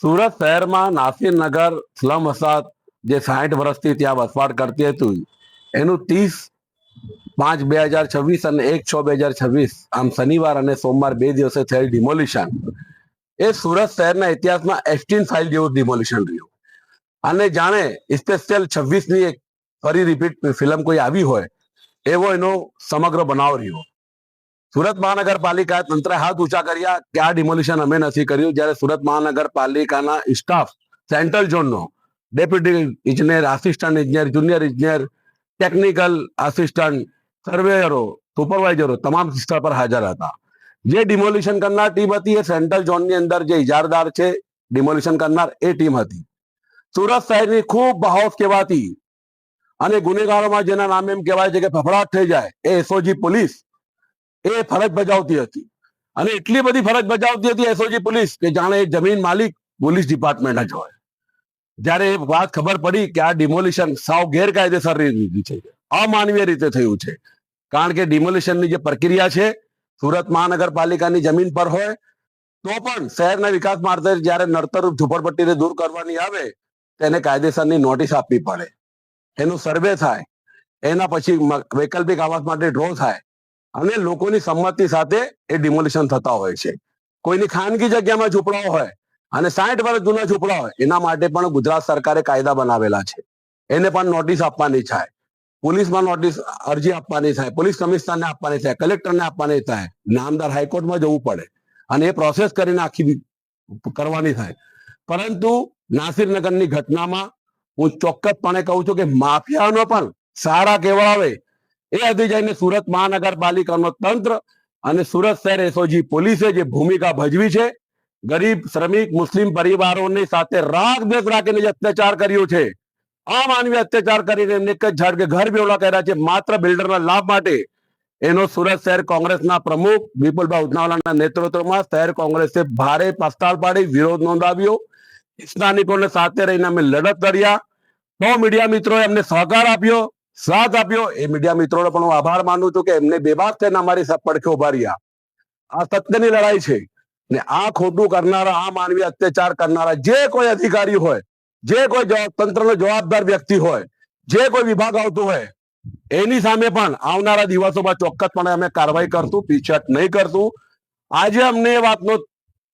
સુરત શહેરમાં નાસિરનગર સ્લમ વસાહત જે 60 વર્ષથી ત્યાં વસવાટ કરતી હતી એનું 30/5/2026 અને 1/6/2026 આમ શનિવાર અને સોમવાર 2 દિવસે થયેલ ડિમોલિશન એ સુરત શહેરના ઇતિહાસમાં એસ્ટીન ફાઇલ જેવું ડિમોલિશન રહ્યું. અને જાણે સ્પેશિયલ 26ની એક ફરી રિપીટ ફિલ્મ કોઈ આવી હોય એવો એનો સમગ્ર બનાવ રહ્યો. સુરત મહાનગરપાલિકાએ તંત્રે હાથ ઊંચા કર્યા કે આ ડિમોલિશન અમે નથી કર્યું, જ્યારે સુરત મહાનગરપાલિકાના સ્ટાફ સેન્ટ્રલ ઝોનનો ડેપ્યુટી ઇજનેર, આસિસ્ટન્ટ ઇજનેર, જુનિયર ઇજનેર, ટેકનિકલ આસિસ્ટન્ટ, સર્વેયરો, સુપરવાઇઝરો તમામ સ્થળ પર હાજર હતા. જે ડિમોલિશન કરનાર ટીમ હતી એ સેન્ટ્રલ ઝોનની અંદર જે ઇજારદાર છે ડિમોલિશન કરનાર એ ટીમ હતી. સુરત શહેરની ખૂબ બહોશ કહેવાતી અને ગુનેગારોમાં જેના નામ એમ કહેવાય છે કે ફફડાટ થઈ જાય એ એસઓજી પોલીસ એ ફરજ બજાવતી હતી. અને એટલી બધી ફરજ બજાવતી હતી એસઓજી પોલીસ કે જાણે એ જમીન માલિક પોલીસ ડિપાર્ટમેન્ટ જ હોય. જ્યારે એ વાત ખબર પડી કે આ ડિમોલિશન સાવ ગેરકાયદેસર રીતે છે, અમાનવીય રીતે થયું છે, કારણ કે ડિમોલિશનની જે પ્રક્રિયા છે સુરત મહાનગરપાલિકાની જમીન પર હોય તો પણ શહેરના વિકાસ માટે જ્યારે નડતરરૂપ ઝુંપડપટ્ટીને દૂર કરવાની આવે તેને કાયદેસરની નોટિસ આપવી પડે, એનું સર્વે થાય, એના પછી વૈકલ્પિક આવાસ માટે ડ્રો થાય અને લોકોની સંમતિ સાથે એ ડિમોલિશન થતા હોય છે. કોઈની ખાનગી જગ્યામાં ઝૂંપડાઓ હોય અને 60 વર્ષ જૂના ઝૂંપડા હોય એના માટે પણ ગુજરાત સરકારે કાયદા બનાવેલા છે. એને પણ નોટિસ આપવાની થાય, પોલીસમાં નોટિસ અરજી આપવાની થાય, પોલીસ કમિશનરને આપવાની થાય, કલેક્ટરને આપવાની થાય, નામદાર હાઈકોર્ટમાં જવું પડે અને એ પ્રોસેસ કરીને આખી કરવાની થાય. પરંતુ નાસિરનગરની ઘટનામાં હું ચોક્કસપણે કહું છું કે માફિયાનો પણ સારા કેવડાવે એ હતી જઈને સુરત મહાનગરપાલિકાનો તંત્ર અને સુરત શહેર એસઓજી પોલીસે જે ભૂમિકા ભજવી છે, ગરીબ શ્રમિક મુસ્લિમ પરિવારોની સાથે રાગ-દ્વેષ રાખીને જે અત્યાચાર કર્યો છે, અમાનવીય અત્યાચાર કરીને એમને એક જ ઝાડ કે ઘર બેવડા કર્યા છે માત્ર બિલ્ડરના લાભ માટે, એનો સુરત શહેર કોંગ્રેસના પ્રમુખ વિપુલભાઈ ઉધનાવાલાના નેતૃત્વમાં શહેર કોંગ્રેસે ભારે પસ્તાળ પાડી વિરોધ નોંધાવ્યો. સ્થાનિકોને સાથે રહીને અમે લડત લડ્યા. તો મીડિયા મિત્રોએ અમને સહકાર આપ્યો, સાથ આપ્યો. એ મીડિયા મિત્રોનો પણ હું આભાર માનું છું કે એમને બેબાક થઈને અમારી પડખે ઉભા રહ્યા. આ સત્યની લડાઈ છે ને આ ખોટું કરનારા, આ માનવીય અત્યાચાર કરનારા જે કોઈ અધિકારી હોય, જે કોઈ તંત્રનો જવાબદાર વ્યક્તિ હોય, જે કોઈ વિભાગ આવતું હોય એની સામે પણ આવનારા દિવસોમાં ચોક્કસપણે અમે કાર્યવાહી કરશું, પીછેહટ નહીં કરશું. આજે અમને એ વાતનો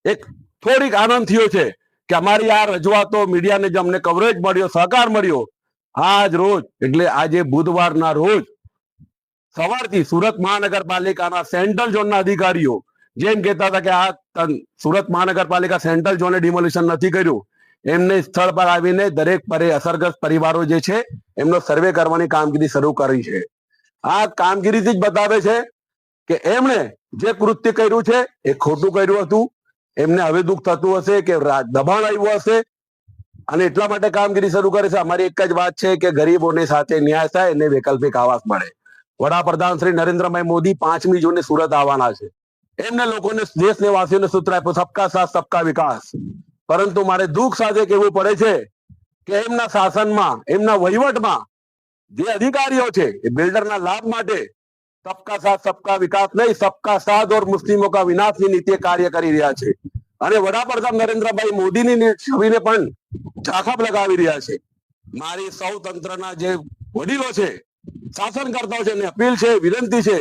એક થોડીક આનંદ થયો છે કે અમારી આ રજૂઆતો મીડિયાને જે અમને કવરેજ મળ્યો, સહકાર મળ્યો, આજ રોજ એટલે આજે બુધવારના રોજ સવારથી સુરત મહાનગરપાલિકાના સેન્ટ્રલ ઝોનના અધિકારીઓ જેમ કહેતા હતા કે આ સુરત મહાનગરપાલિકા સેન્ટ્રલ ઝોને ડિમોલિશન નથી કર્યું, એમને સ્થળ પર આવીને દરેક અસરગ્રસ્ત પરિવારો જે છે એમનો સર્વે કરવાની કામગીરી શરૂ કરી છે. આ કામગીરીથી જ બતાવે છે કે એમણે જે કૃત્ય કર્યું છે એ ખોટું કર્યું હતું. એમને હવે દુઃખ થતું હશે કે દબાણ આવ્યું હશે અને એટલા માટે કામગીરી શરૂ કરે છે. અમારી એક જ વાત છે કે ગરીબોની સાથે ન્યાય થાય, એને વૈકલ્પિક આવાસ મળે. વડાપ્રધાન શ્રી નરેન્દ્રભાઈ મોદી 5મી જૂને સુરત આવવાના છે. એમને લોકોને, દેશને, વાસીઓને સૂત્ર આપ્યું સબકા સાથ સબકા વિકાસ. પરંતુ મારે દુઃખ સાથે કહેવું પડે છે કે એમના શાસનમાં, એમના વહીવટમાં જે અધિકારીઓ છે એ બિલ્ડરના લાભ માટે સબકા સાથ સબકા વિકાસ નહીં, સબકા સાથ और મુસ્લિમો કા વિનાશની નીતિ કાર્ય કરી રહ્યા છે. અને વડાપ્રધાન નરેન્દ્રભાઈ મોદીની છબીને પણ ઝાંખપ લગાવી રહ્યા છે. મારી સૌ તંત્રના જે વડીલો છે, શાસનકર્તાઓ છે, એની અપીલ છે, વિનંતી છે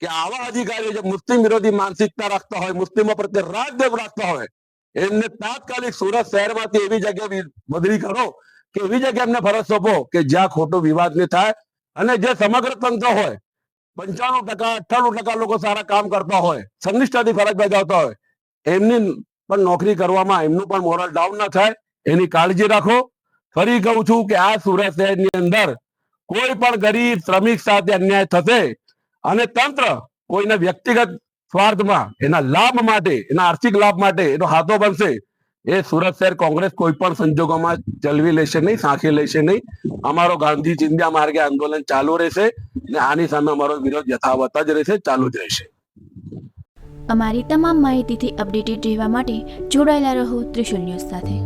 કે આવા અધિકારીઓ જે મુસ્લિમ વિરોધી માનસિકતા રાખતા હોય, મુસ્લિમો પ્રત્યે રાગદ્વેષ રાખતા હોય, એમને તાત્કાલિક સુરત શહેરમાંથી એવી જગ્યાએ બદલી કરો કે એવી જગ્યાએ એમને ફરજ સોંપો કે જ્યાં ખોટો વિવાદ નહીં થાય અને જે સમગ્ર તંત્ર હોય 95%, 98% લોકો સારા કામ કરતા હોય, સંનિષ્ઠાથી ફરજ બજાવતા હોય, એમની પણ નોકરી કરવામાં એમનું પણ મોરલ ડાઉન ના થાય એની કાળજી રાખો. ફરી કહું છું કે આ સુરત શહેરની અંદર કોઈ પણ ગરીબ શ્રમિક સાથે અન્યાય થશે અને તંત્ર કોઈના વ્યક્તિગત સ્વાર્થમાં એના લાભ માટે, એના આર્થિક લાભ માટે એનો હાથો બનશે, એ સુરત શહેર કોંગ્રેસ કોઈ પણ સંજોગોમાં ચલવી લેશે નહીં, સાંખી લેશે નહીં. અમારો ગાંધી ચિંધ્યા માર્ગે આંદોલન ચાલુ રહેશે ને આની સામે અમારો વિરોધ યથાવત જ રહેશે, ચાલુ જ રહેશે. અમારી તમામ માહિતીથી અપડેટેડ રહેવા માટે જોડાયેલા રહો ત્રિશુલ ન્યૂઝ સાથે.